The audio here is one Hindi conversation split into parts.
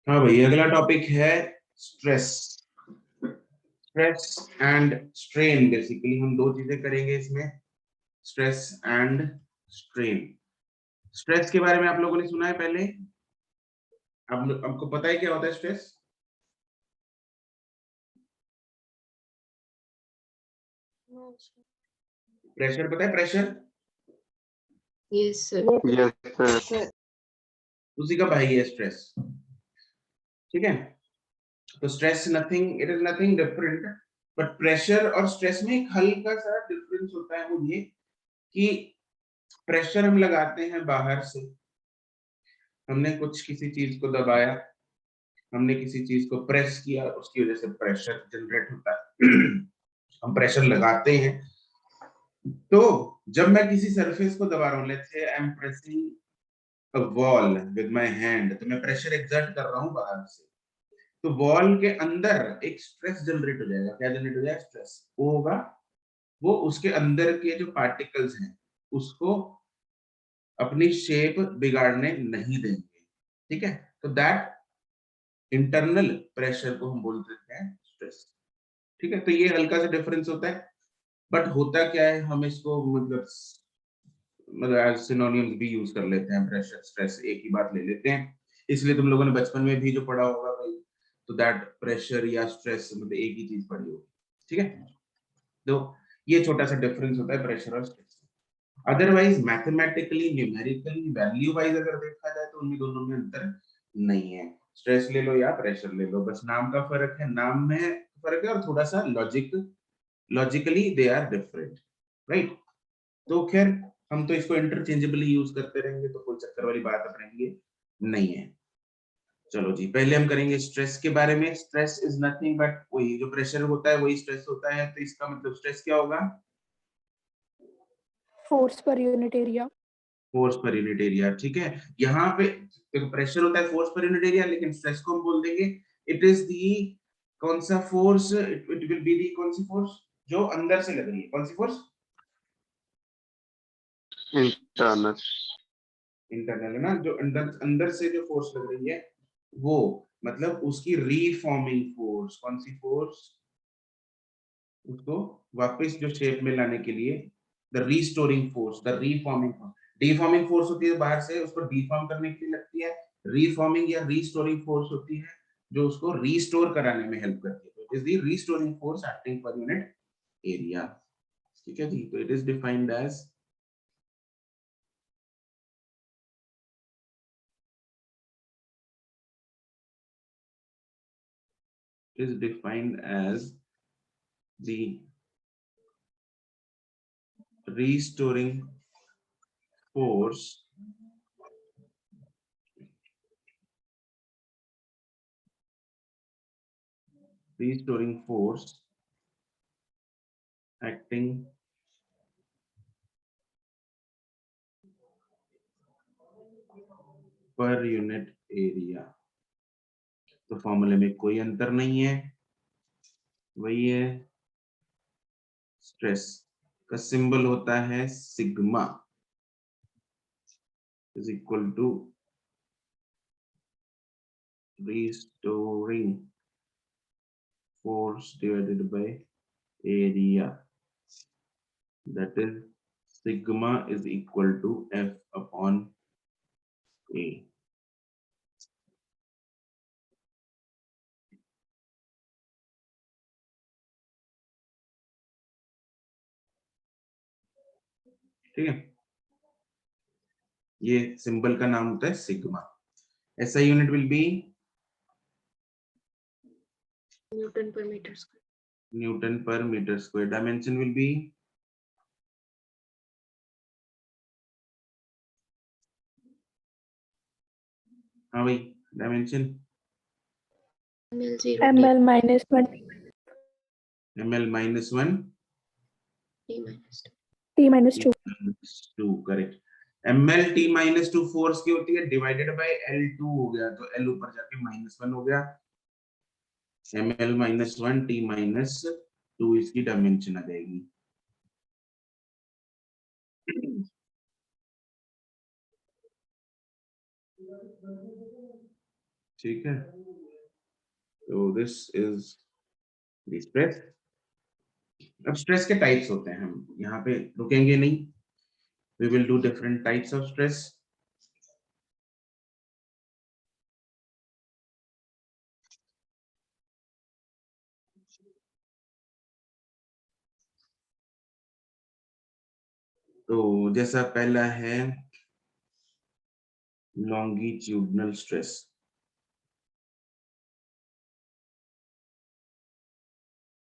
हाँ भाई, अगला टॉपिक है stress. Stress and strain, basically हम दो चीजें करेंगे इसमें, स्ट्रेस एंड स्ट्रेन। स्ट्रेस के बारे में आप लोगों ने सुना है पहले? आपको पता है क्या होता है स्ट्रेस? प्रेशर पता है? Pressure yes sir. उसी का भाई है स्ट्रेस। ठीक है, तो stress nothing, it is nothing different, but pressure और स्ट्रेस में एक हल्का सा डिफरेंस होता है, वो ये कि प्रेशर हम लगाते हैं बाहर से, हमने कुछ किसी चीज को दबाया, हमने किसी चीज को प्रेस किया, उसकी वजह से प्रेशर जनरेट होता है। हम प्रेशर लगाते हैं। तो जब मैं किसी सरफेस को दबा रहा हूँ, let's say I am pressing a wall with my hand, तो मैं प्रेशर एक्सर्ट कर रहा हूँ बाहर से, तो वॉल के अंदर एक स्ट्रेस जनरेट हो जाएगा। क्या जनरेट हो जाएगा? स्ट्रेस। वो होगा, वो उसके अंदर के जो पार्टिकल्स हैं उसको अपनी शेप बिगाड़ने नहीं देंगे। ठीक है, तो दैट इंटरनल प्रेशर को हम बोल देते हैं स्ट्रेस। ठीक है, तो ये हल्का सा डिफरेंस होता है, बट होता क्या है, हम इसको मतलब एज सिनोनिम्स भी यूज कर लेते हैं। प्रेशर स्ट्रेस एक ही बात ले लेते हैं, इसलिए तुम लोगों ने बचपन में भी जो पढ़ा होगा भाई, तो दैट प्रेशर या स्ट्रेस मतलब एक ही चीज पढ़ी होगी। ठीक है, तो ये छोटा सा डिफरेंस होता है प्रेशर और stress. Otherwise mathematically, numerically, value wise अगर देखा जाए तो उनमें दोनों में अंतर नहीं है। स्ट्रेस ले लो या प्रेशर ले लो, बस नाम का फर्क है, नाम में फर्क है, और थोड़ा सा logically they are different, right? तो खैर, हम तो इसको इंटरचेंजेबली यूज करते रहेंगे, तो कोई चक्कर वाली बात अपने नहीं है। चलो जी, पहले हम करेंगे स्ट्रेस के बारे में। स्ट्रेस इज नथिंग बट वही जो प्रेशर होता है वही स्ट्रेस होता है, तो इसका मतलब स्ट्रेस क्या होगा? फोर्स पर यूनिट एरिया। फोर्स पर यूनिट एरिया। ठीक है, यहाँ पे देखो प्रेशर होता है फोर्स पर यूनिट एरिया, लेकिन स्ट्रेस को हम बोल देंगे इट इज दी, कौन सा force? It will be the, कौन सी फोर्स जो अंदर से लग रही है? कौन सी फोर्स? इंटरनल। इंटरनल है ना, जो अंदर अंदर से जो फोर्स लग रही है वो, मतलब उसकी रीफॉर्मिंग फोर्स। कौन सी फोर्स? उसको वापस जो शेप में लाने के लिए, the restoring force, the reforming force. Deforming force होती है बाहर से, उसको डिफॉर्म करने के लिए लगती है। रीफॉर्मिंग या रीस्टोरिंग फोर्स होती है जो उसको रीस्टोर कराने में हेल्प करती है। तो it is the restoring force acting per unit area. ठीक है जी, तो it is defined as, is defined as the restoring force acting per unit area। तो फॉर्मूले में कोई अंतर नहीं है, वही है। स्ट्रेस का सिंबल होता है sigma, is equal to restoring force divided by area, that is sigma is equal to F upon A। ठीक है, ये सिंबल का नाम होता है सिग्मा। ऐसा unit will be newton per metre square. Newton per metre square. Dimension will be, हाँ भाई, dimension ml minus 1 ml minus 1 t minus 2। 2, correct. ml t minus 2 force की होती है, डिवाइडेड बाय L2 हो गया, तो L ऊपर जाके -1 हो गया। ml minus 1 t minus 2 इसकी डायमेंशन आ जाएगी। ठीक है, तो दिस इज द स्ट्रेस। अब स्ट्रेस के टाइप्स होते हैं, हम यहाँ पे रुकेंगे नहीं, we will do different types of stress. तो जैसा पहला है लॉन्गिट्यूडनल स्ट्रेस,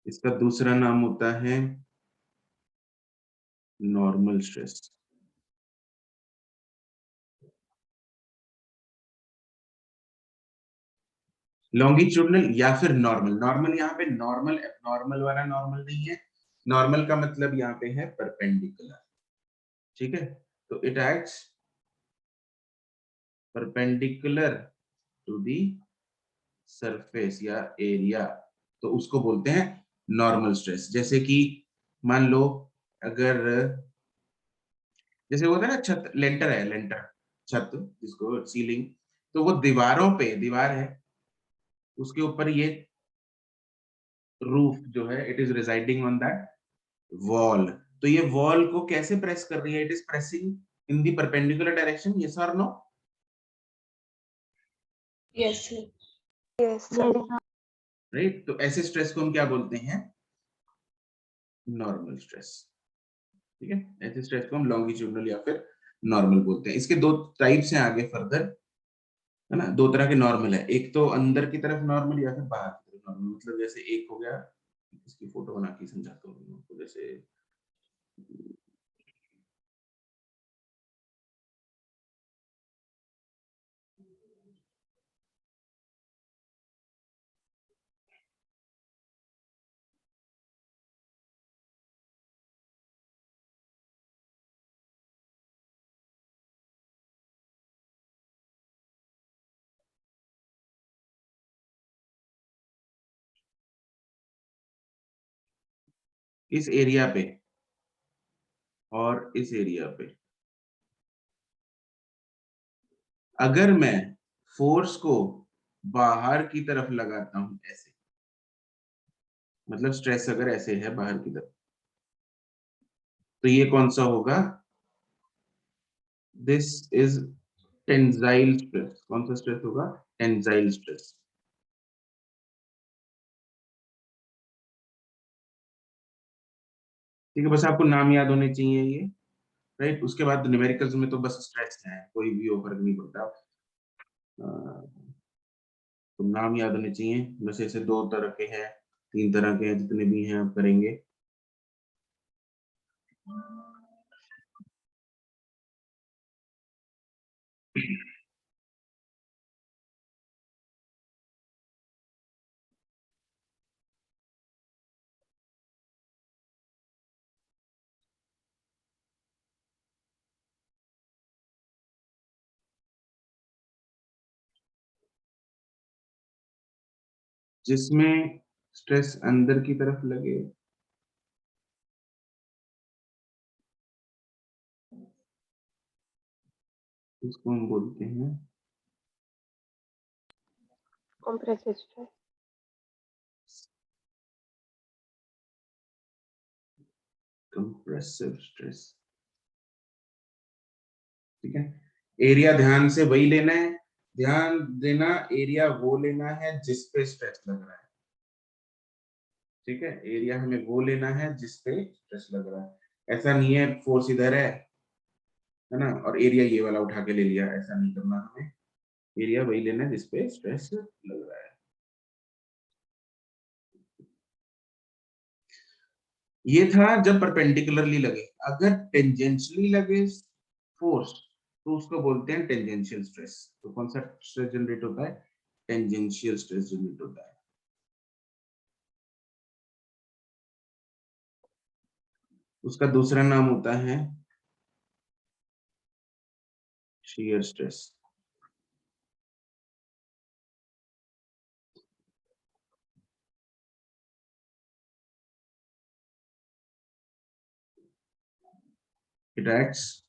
इसका दूसरा नाम होता है नॉर्मल स्ट्रेस। लॉन्गिट्यूडनल या फिर नॉर्मल। नॉर्मल यहाँ पे नॉर्मल एबनॉर्मल वाला नॉर्मल नहीं है, नॉर्मल का मतलब यहाँ पे है परपेंडिकुलर। ठीक है, तो it acts perpendicular to the surface या एरिया, तो उसको बोलते हैं नॉर्मल स्ट्रेस। जैसे कि मान लो अगर जैसे होता है ना छत, लेंटर है, लेंटर छत जिसको सीलिंग, तो वो दीवारों पे, दीवार है उसके ऊपर ये रूफ जो है it is residing on that wall, तो ये वॉल को कैसे प्रेस कर रही है, it is pressing in the perpendicular direction, yes और नो? Yes, sir. राइट, तो ऐसे स्ट्रेस को हम क्या बोलते हैं, नॉर्मल स्ट्रेस। ठीक है, ऐसे स्ट्रेस को हम लॉन्गिट्यूडनल या फिर नॉर्मल बोलते हैं। इसके दो टाइप्स हैं आगे फर्दर, है ना, दो तरह के नॉर्मल है, एक तो अंदर की तरफ नॉर्मल या फिर बाहर की तरफ नॉर्मल। मतलब जैसे एक हो गया, इसकी फोटो बना के समझाता हूँ आपको, जैसे इस एरिया पे और इस एरिया पे अगर मैं फोर्स को बाहर की तरफ लगाता हूं ऐसे, मतलब स्ट्रेस अगर ऐसे है बाहर की तरफ, तो ये कौन सा होगा, दिस इज टेंसाइल स्ट्रेस। कौन सा स्ट्रेस होगा, टेंसाइल स्ट्रेस। ठीक है, बस आपको नाम याद होने चाहिए ये, राइट। उसके बाद न्यूमेरिकल्स में तो बस स्ट्रेस है, कोई भी हो फर्क नहीं पड़ता। तो नाम याद होने चाहिए, बस ऐसे दो तरह के हैं, तीन तरह के हैं, जितने भी हैं आप करेंगे। जिसमें स्ट्रेस अंदर की तरफ लगे उसको हम बोलते हैं Compressive stress. Compressive stress. ठीक है, एरिया ध्यान से वही लेना है, ध्यान देना, एरिया वो लेना है जिस पे स्ट्रेस लग रहा है। ठीक है, एरिया हमें वो लेना है जिस पे स्ट्रेस लग रहा है। ऐसा नहीं है फोर्स इधर है ना, और एरिया ये वाला उठा के ले लिया, ऐसा नहीं करना हमें। एरिया वही लेना है जिस पे स्ट्रेस लग रहा है। ये था जब परपेंडिकुलरली लगे। अगर टेंजेंशियली लगे फोर्स, तो उसको बोलते हैं टेंजेंशियल स्ट्रेस। तो कौन सा स्ट्रेस जनरेट होता है, टेंजेंशियल स्ट्रेस जनरेट होता है। उसका दूसरा नाम होता है shear stress। It acts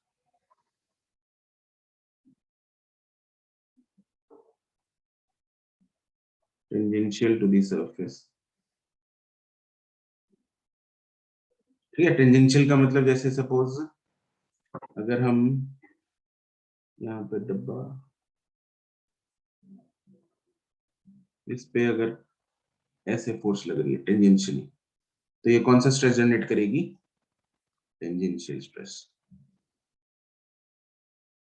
tangential to the surface. ठीक है, टेंजेंशियल का मतलब जैसे सपोज अगर हम यहाँ पे डब्बा इस पे अगर ऐसे फोर्स लग रही है टेंजेंशियली, तो ये कौन सा स्ट्रेस जनरेट करेगी? टेंजेंशियल स्ट्रेस,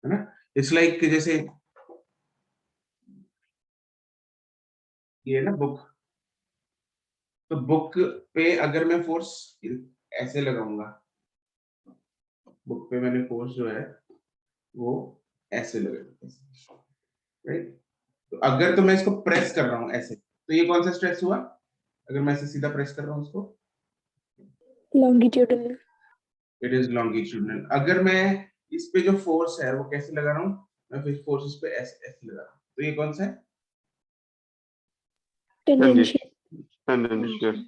है ना। इट्स लाइक जैसे ये है ना बुक, तो बुक पे अगर मैं फोर्स ऐसे लगाऊंगा, बुक पे मैंने फोर्स जो है वो ऐसे लगेगा, राइट। तो अगर तो मैं इसको प्रेस कर रहा हूं ऐसे, तो ये कौन सा स्ट्रेस हुआ? अगर मैं ऐसे सीधा प्रेस कर रहा हूं उसको, longitudinal, इट इज लॉन्गिट्यूडिनल। अगर मैं इस पे जो फोर्स है वो कैसे लगा रहा हूं, मैं फिर फोर्स इस पे ऐसे ऐसे लगा रहा हूं, तो ये कौन सा है? tangential, tangential.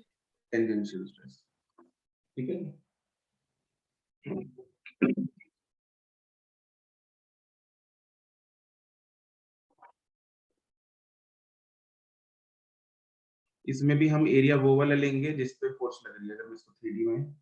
Tangential stress. ठीक है। इसमें भी हम एरिया वो वाला लेंगे जिस पे फोर्स लग रही है। अगर मैं इसको 3D में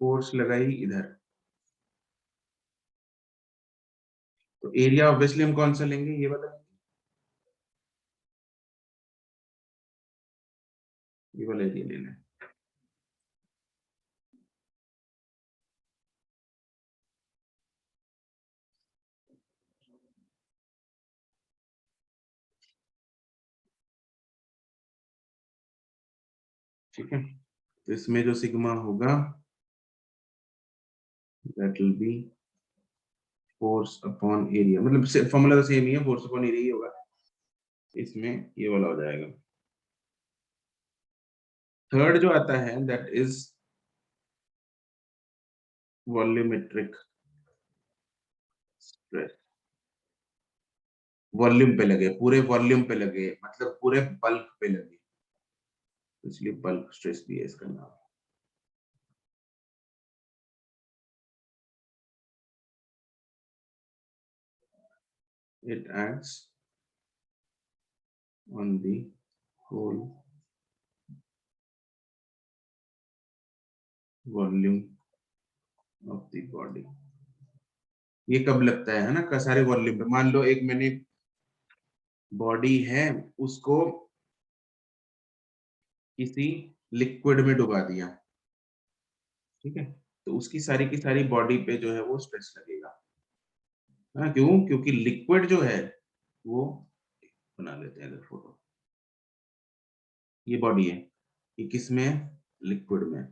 फोर्स लगाई इधर, तो एरिया ऑब्वियसली हम कौन सा लेंगे? ये वाला, ये वाला एरिया लेना है। ठीक है, तो इसमें जो सिग्मा होगा that will be force upon area, मतलब फॉर्मूला तो सेम ही है, फोर्स अपॉन एरिया ही होगा। इसमें ये वाला हो जाएगा। थर्ड जो आता है that is volumetric stress. Volume पे लगे, पूरे वॉल्यूम पे लगे, मतलब पूरे बल्क पे लगे, इसलिए बल्क स्ट्रेस भी है इसका नाम। It acts on the whole volume of the body। ये कब लगता है ना, सारे वॉल्यूम पे। मान लो एक मैंने बॉडी है, उसको किसी लिक्विड में डुबा दिया, ठीक है, तो उसकी सारी की सारी बॉडी पे जो है वो स्ट्रेस लगेगा। हाँ, क्यों? क्योंकि लिक्विड जो है वो, बना लेते हैं अगर फोटो, ये बॉडी है, ये किस में है? लिक्विड में।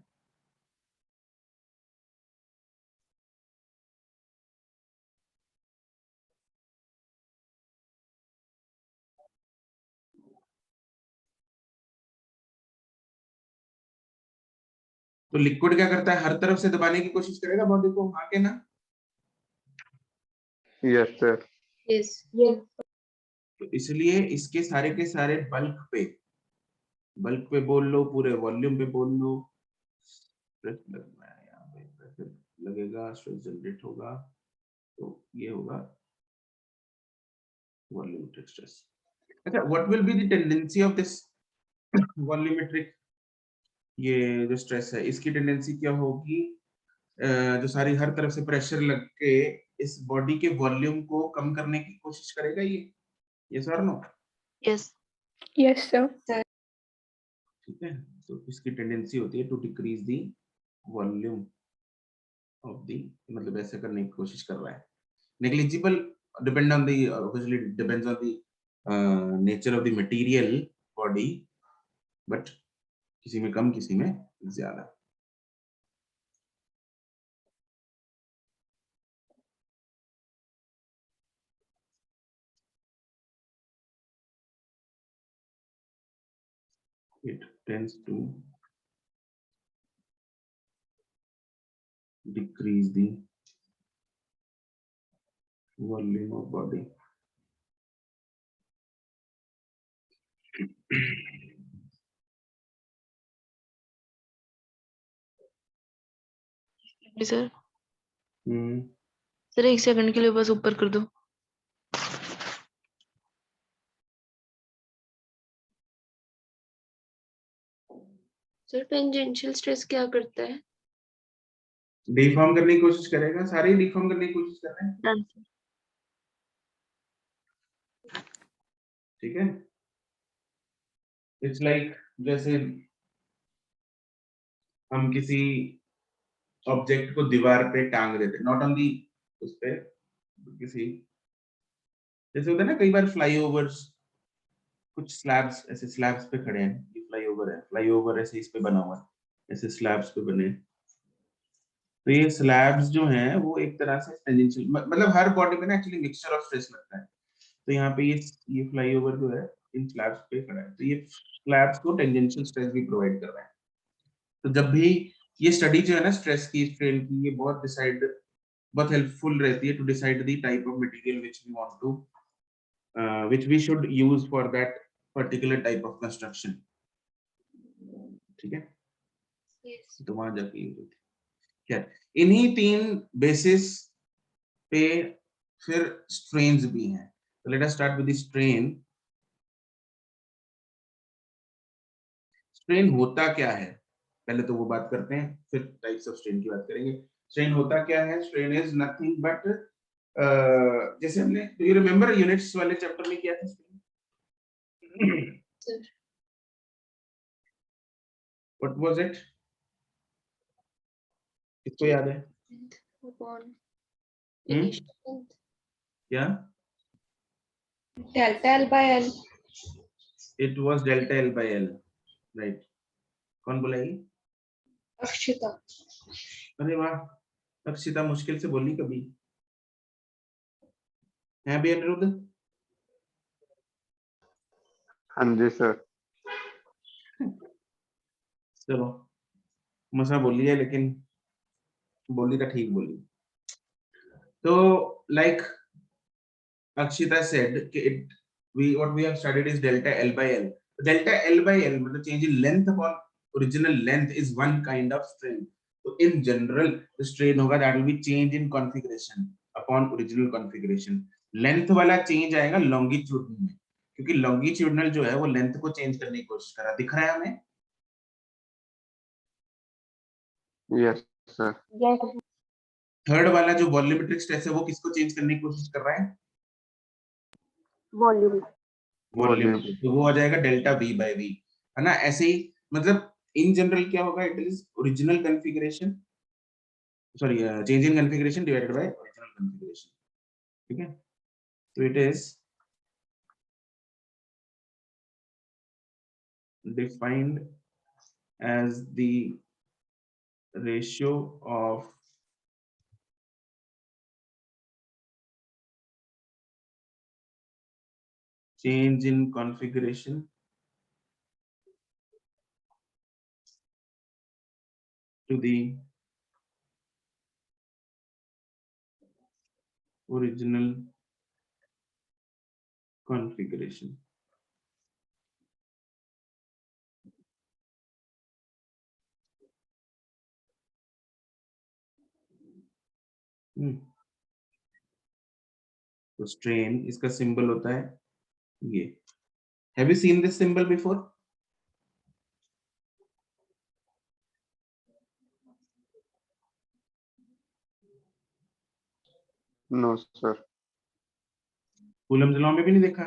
तो लिक्विड क्या करता है? हर तरफ से दबाने की कोशिश करेगा बॉडी को, हाँ के ना? Yes sir. Yes. Yes. तो इसलिए इसके सारे के सारे बल्क पे बोल लो, पूरे वॉल्यूम पे बोल लो, स्ट्रेस लगना है, यहाँ पे प्रेशर लगेगा, स्ट्रेस जनरेट होगा, तो ये होगा वॉल्यूमेट्रिक स्ट्रेस। अच्छा, what will be the tendency of this volumetric, ये जो स्ट्रेस है इसकी टेंडेंसी क्या होगी? जो सारी हर तरफ से प्रेशर लग के इस बॉडी के वॉल्यूम को कम करने की कोशिश करेगा ये sir no. Yes. yes sir, ठीक है, तो इसकी टेंडेंसी होती है to decrease the volume of the, मतलब ऐसे करने की कोशिश कर रहा है। Negligible depend on the, obviously depends on the nature of the material body, but किसी में कम किसी में ज्यादा। It tends to decrease the volume of body. Sir hmm, sir 1 second के लिए बस ऊपर कर दो। सर टेंजेंशियल स्ट्रेस क्या करता है? डिफॉर्म करने की कोशिश करेगा, सारे डिफॉर्म करने की कोशिश कर रहे हैं, डन सर। ठीक है। इट्स लाइक जैसे हम किसी ऑब्जेक्ट को दीवार पे टांग देते, नॉट ऑन दी उस पे, किसी जैसे होता है ना कई बार फ्लाईओवर्स, कुछ स्लैब्स ऐसे स्लैब्स पे खड़े हैं, ये फ्लाईओवर है, फ्लाईओवर ऐसे इस पे बना हुआ है, ऐसे स्लैब्स पे बने, तो ये स्लैब्स जो हैं वो एक तरह से टेंजेंशियल, मतलब हर बॉडी में ना एक्चुअली मिक्सचर ऑफ स्ट्रेस लगता है, तो यहाँ पे ये फ्लाईओवर जो है इन स्लैब्स पे खड़ा है, तो ये स्लैब्स को टेंजेंशियल स्ट्रेस भी प्रोवाइड कर रहा है। तो जब भी ये स्टडी जो है ना स्ट्रेस की, स्ट्रेन की, ये बहुत हेल्पफुल रहती है to decide the type of material which we want to which we should use for that particular type of construction, ठीक है। यस तो वहां जाके यूज होती है। क्या इन्हीं 3 बेसिस पे फिर स्ट्रेन्स भी हैं, तो let us start with the strain. Strain होता क्या है, पहले तो वो बात करते हैं, फिर टाइप्स ऑफ स्ट्रेन की बात करेंगे। स्ट्रेन होता क्या है? स्ट्रेन इज नथिंग बट जैसे हमने, डू यू रिमेंबर यूनिट्स वाले चैप्टर में किया था strain? Sir what was it, किसको याद है? अपॉन हम्म, इनिशियल क्या? Delta L by L. It was delta L by L, right. कौन बोला ये? अक्षिता। अरे वाह, अक्षिता मुश्किल से बोली कभी, है भी अनिरुद्ध? हाँ जी सर। चलो मसा बोली है, लेकिन बोली तो ठीक बोली। तो लाइक Akshita said कि it what we have studied is delta L by L. Delta L by L मतलब change in length upon original length is one kind of strain. So in general the strain होगा that will be change in configuration upon original configuration. Length वाला change आएगा longitudinal में, क्योंकि longitudinal जो है वो length को change करने की कोशिश कर रहा है, दिख रहा है हमें? Yes sir. यस थर्ड वाला जो वॉल्यूमेट्रिक स्ट्रेस है वो किसको चेंज करने की कोशिश कर रहा है? वॉल्यूम। वॉल्यूम, तो वो आ जाएगा डेल्टा वी बाय वी, है ना। ऐसे ही मतलब इन जनरल क्या होगा, it is original configuration, sorry change in configuration divided by original configuration, ठीक है। तो it is defined as the ratio of change in configuration to the original configuration. तो स्ट्रेन इसका सिंबल होता है ये। Have you seen this symbol before? No sir. Coulomb's law में भी नहीं देखा?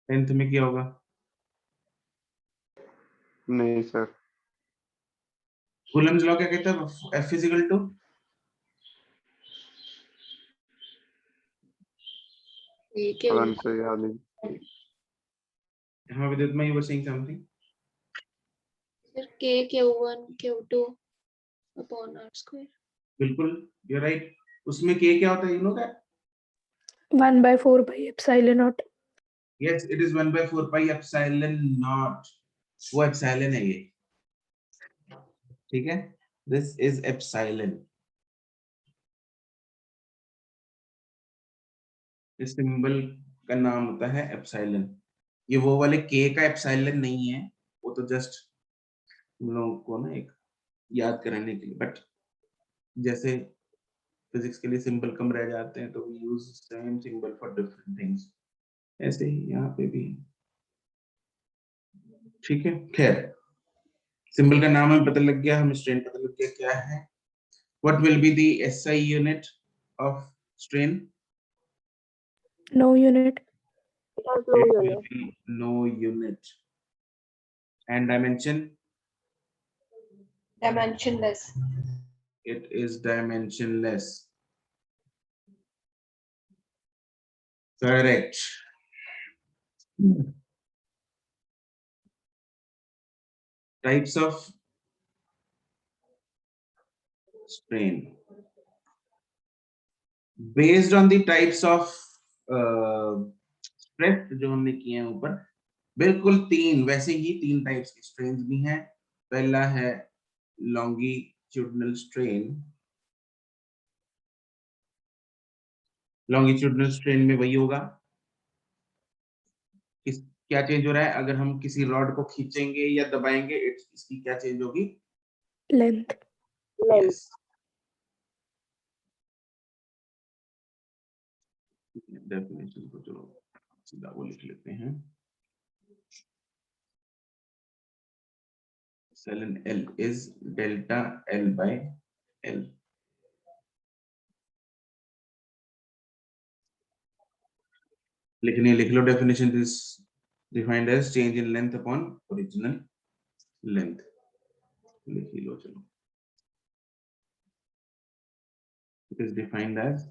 10th में क्या होगा? नहीं सर। कूलम्स लॉ क्या कहता है? F is equal to ये क्या पता नहीं सर, याद नहीं। हाँ विद्युत, you were saying something. Sir k q1 q2 upon r square. बिल्कुल, you're right. उसमें k क्या होता है, you know that? 1/4 by epsilon naught. Yes, it is 1/4 pi epsilon naught. वो epsilon है ये, ठीक है, दिस इज एप्सिलॉन। इस सिंबल का नाम होता है एप्सिलॉन। ये वो वाले के का एप्सिलॉन नहीं है, वो तो जस्ट हम लोगों को ना एक याद कराने के लिए, बट जैसे फिजिक्स के लिए सिंबल कम रह जाते हैं तो we use same symbol for different things, ऐसे ही यहाँ पे भी। ठीक है, खैर सिंबल का नाम हमें पता लग गया, हमें स्ट्रेन पता लग गया क्या है। What will be the SI unit of strain? No unit. No It will unit. be no unit. And dimension? Dimensionless. It is dimensionless. Correct. Types of strain. Based on the types of stress जो हमने किए हैं ऊपर, बिल्कुल तीन, वैसे ही तीन टाइप्स की स्ट्रेन भी हैं। पहला है लॉन्गिट्यूडनल स्ट्रेन। लॉन्गिट्यूडनल स्ट्रेन में वही होगा, क्या चेंज हो रहा है? अगर हम किसी रॉड को खींचेंगे या दबाएंगे, इसकी क्या चेंज होगी? Length. Yes. डेफिनेशन को चलो सीधा वो लिख लेते हैं। Ln L is delta L by L. लिख लो definition, this defined as change in length upon original length. लिख ही लो चलो। It is defined as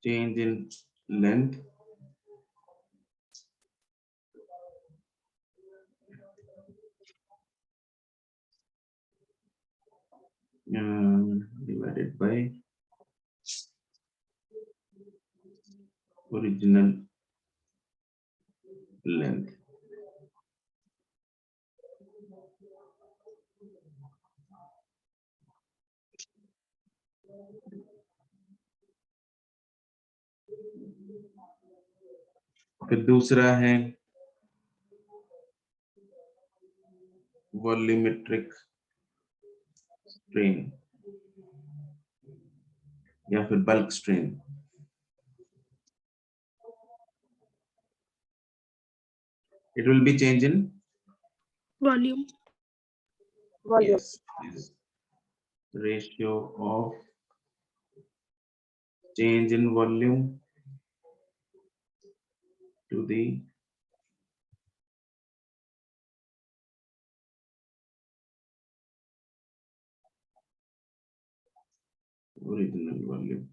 change in length divided by original length. फिर दूसरा है वॉल्यूमेट्रिक स्ट्रेन या फिर bulk strain. It will be change in Volume. Volume. yes, is ratio of change in volume to the original volume.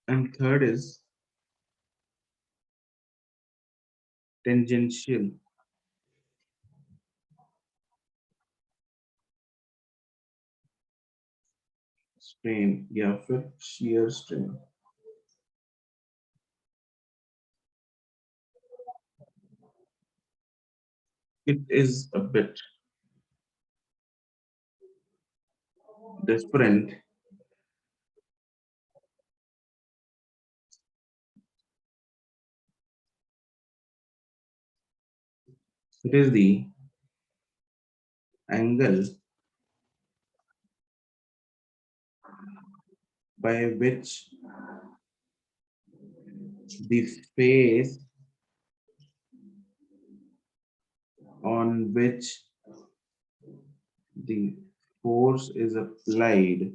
And third is tangential strain या फिर shear strain. It is a bit different it is the angle by which the face on which the force is applied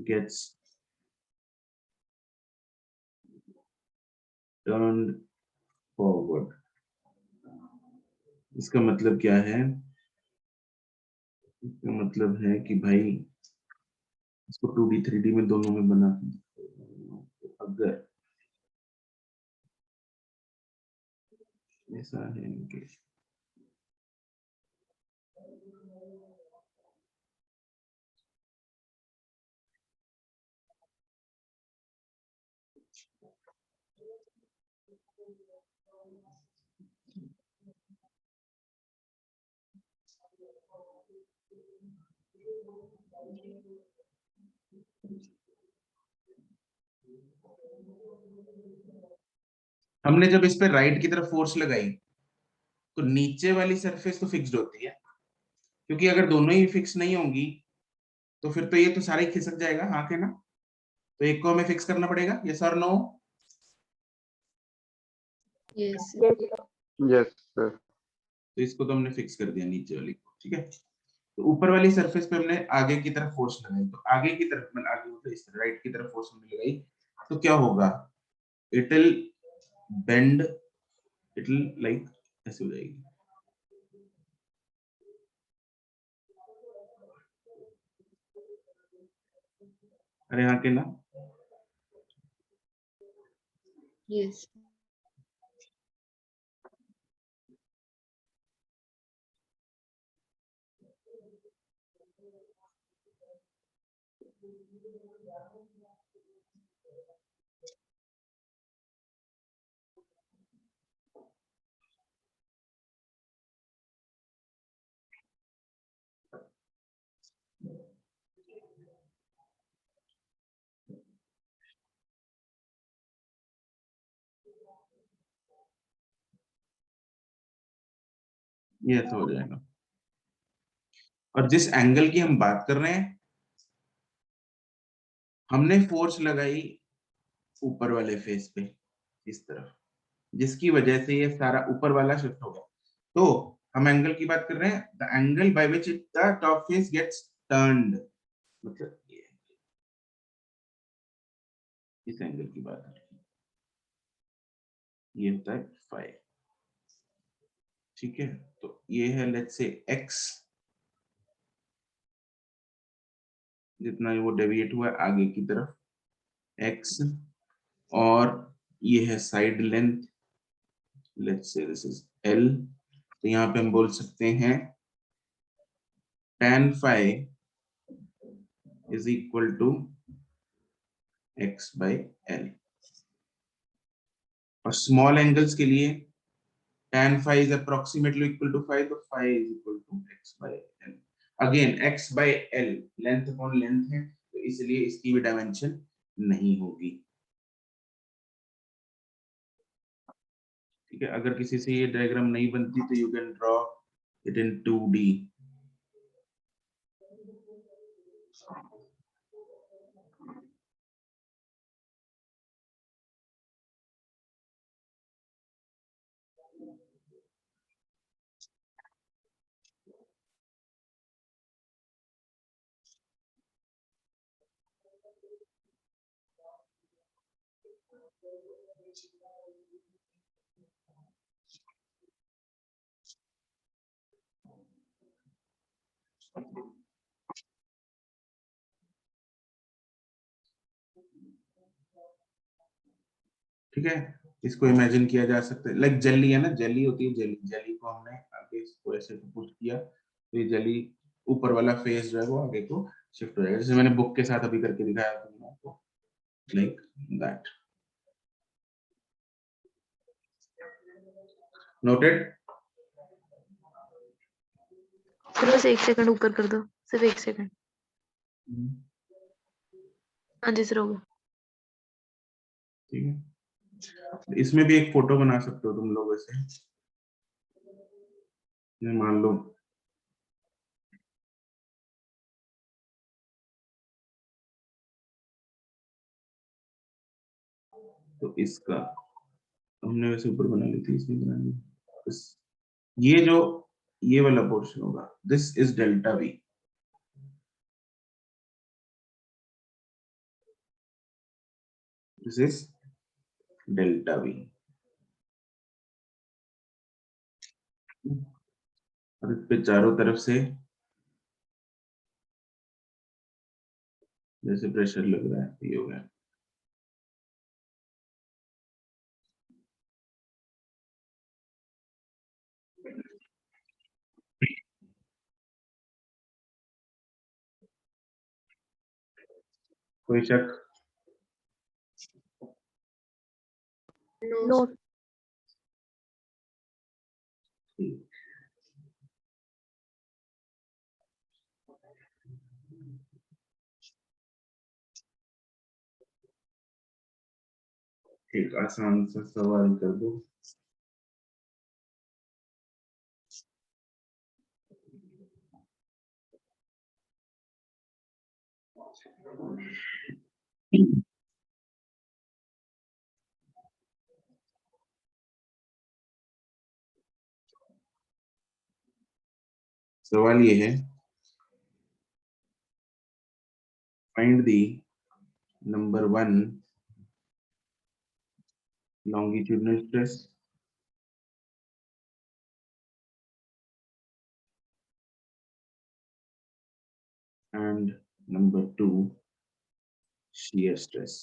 gets turned forward. इसका मतलब क्या है? इसका मतलब है कि भाई इसको 2D 3D में दोनों में बना के तो अगर ऐसा है कि हमने जब इस पे राइट की तरफ फोर्स लगाई तो नीचे वाली सरफेस तो फिक्स्ड होती है, क्योंकि अगर दोनों ही फिक्स नहीं होंगी तो फिर तो ये तो सारा ही खिसक जाएगा, हाँ के ना? तो एक को हमें फिक्स करना पड़ेगा, यस और नो? Yes Yes, sir. तो इसको तो हमने फिक्स कर दिया नीचे वाली को, ठीक है। तो ऊपर वाली सरफेस पे हमने आगे की तरफ फोर्स लगाई, तो आगे की तरफ मैंने आगे मतलब इस राइट की तरफ फोर्स हमने लगाई, तो क्या होगा? It will bend, it will like ऐसे हो जाएगी। अरे हाँ के ना? यस ये तो हो जाएगा। और जिस एंगल की हम बात कर रहे हैं, हमने फोर्स लगाई ऊपर वाले फेस पे इस तरफ, जिसकी वजह से ये सारा ऊपर वाला शिफ्ट हो गया। तो हम एंगल की बात कर रहे हैं, the angle by which the top face gets turned, मतलब इस एंगल की बात कर रहे हैं, ये होता है फाई, ठीक है। तो ये है लेट्स से एक्स, जितना वो डेविएट हुआ है आगे की तरफ एक्स, और ये है side length, let's say this is L. तो यहाँ पे हम बोल सकते हैं tan phi is equal to x by l। और स्मॉल एंगल्स के लिए tan phi is approximately equal to phi, तो phi is equal to x by l। Again x by l length upon length है, तो इसलिए इसकी भी डायमेंशन नहीं होगी, ठीक है। अगर किसी से ये डायग्राम नहीं बनती तो you can draw it in 2D। ठीक है, इसको इमेजिन किया जा सकता है लाइक जेली है ना, जेली होती है, जेली, जेली को हमने आगे इसको ऐसे पुश किया तो ये जेली ऊपर वाला फेस जो है वो आगे को शिफ्ट हो जाएगा, जैसे मैंने बुक के साथ अभी करके दिखाया था तुम लोगों को, लाइक दैट। नोटेड? सर बस 1 सेकंड ऊपर कर दो, सिर्फ 1 सेकंड। हाँ जी सर हो गया। ठीक है, इसमें भी एक फोटो बना सकते हो तुम लोग ऐसे, मान लो तो इसका हमने वैसे ऊपर बना ली थी, इसमें बनानी बस, ये जो ये वाला पोर्शन होगा, this is delta we, this is delta we. और इस पे चारों तरफ से जैसे प्रेशर लग रहा है, ये हो गया। कोई शक? No. एक आसान सा सवाल कर दो। सवाल ये है, find the number 1 longitudinal stress and number 2 shear stress.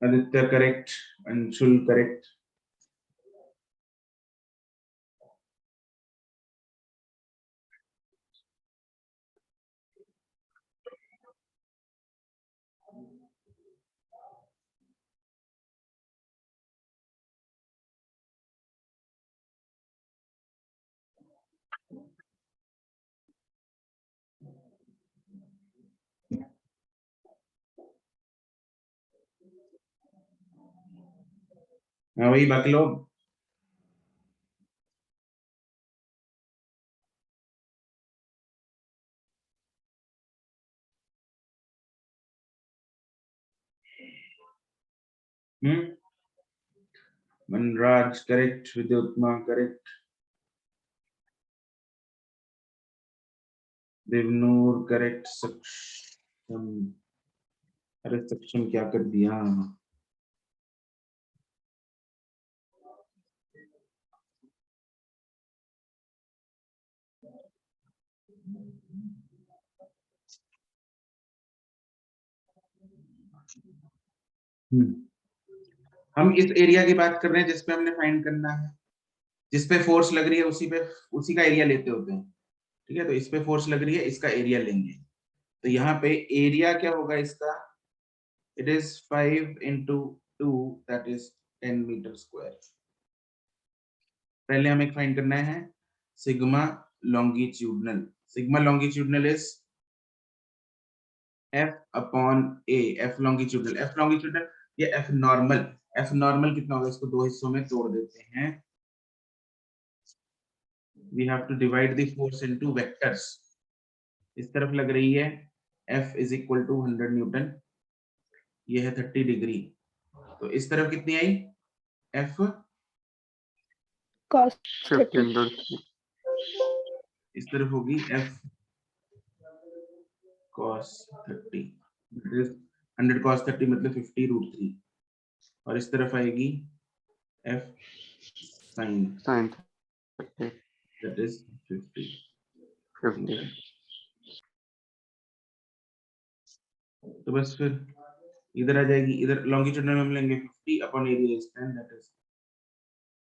Aditya correct, Anshul correct. हाँ वही बाकी लोग। Manraj correct, Vidyutma correct, Devnur correct, Saksham, अरे सक्षम क्या कर दिया? हम इस एरिया की बात कर रहे हैं जिसपे हमने फाइंड करना है, जिसपे फोर्स लग रही है उसी का एरिया लेते होते हैं। ठीक है, तो इस पे फोर्स लग रही है, इसका एरिया लेंगे। तो यहाँ पे एरिया क्या होगा इसका? It is 5 into 2 that is 10 metre square. पहले हमें फाइंड करना है sigma longitudinal. Sigma longitudinal is F upon A। F longitudinal ये F नॉर्मल। F नॉर्मल कितना होगा? इसको दो हिस्सों में तोड़ देते हैं। We have to divide the force into vectors। इस तरफ लग रही है F is equal to 100 Newton, ये है 30 डिग्री। तो इस तरफ कितनी आई? F cos 15 30. इस तरफ होगी F cos 30, 100 cos 30 मतलब 50√3, और इस तरफ आएगी F sin sin 30 that is 50। 50 तो बस फिर इधर आ जाएगी, इधर लॉन्गिट्यूडनल में हम लेंगे 50 upon area is 10 that is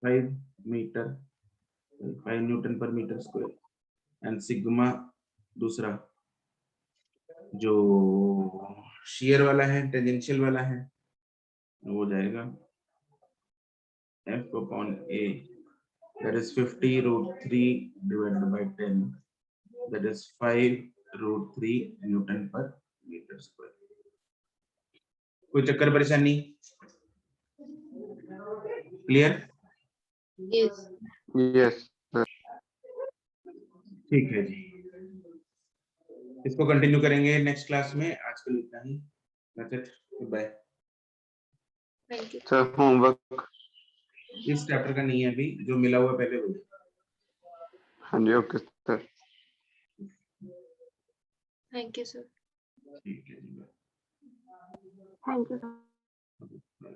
5 metre 5 newton per metre square and sigma दूसरा जो शेयर वाला है, टेंजेंशियल वाला है, वो हो जाएगा F upon A, that is 50 root 3 divided by 10, that is 5 root 3 Newton per metre square. कोई चक्कर परेशानी? क्लियर? Yes. Yes, sir. ठीक है जी, इसको कंटिन्यू करेंगे नेक्स्ट क्लास में। आज के लिए इतना ही। That's it. Goodbye. Thank you. Sir, homework. इस चैप्टर का नहीं है अभी, जो मिला हुआ पहले वो। हाँ जी, okay, sir. Thank you, sir. ठीक है जी, Thank you, sir. bye.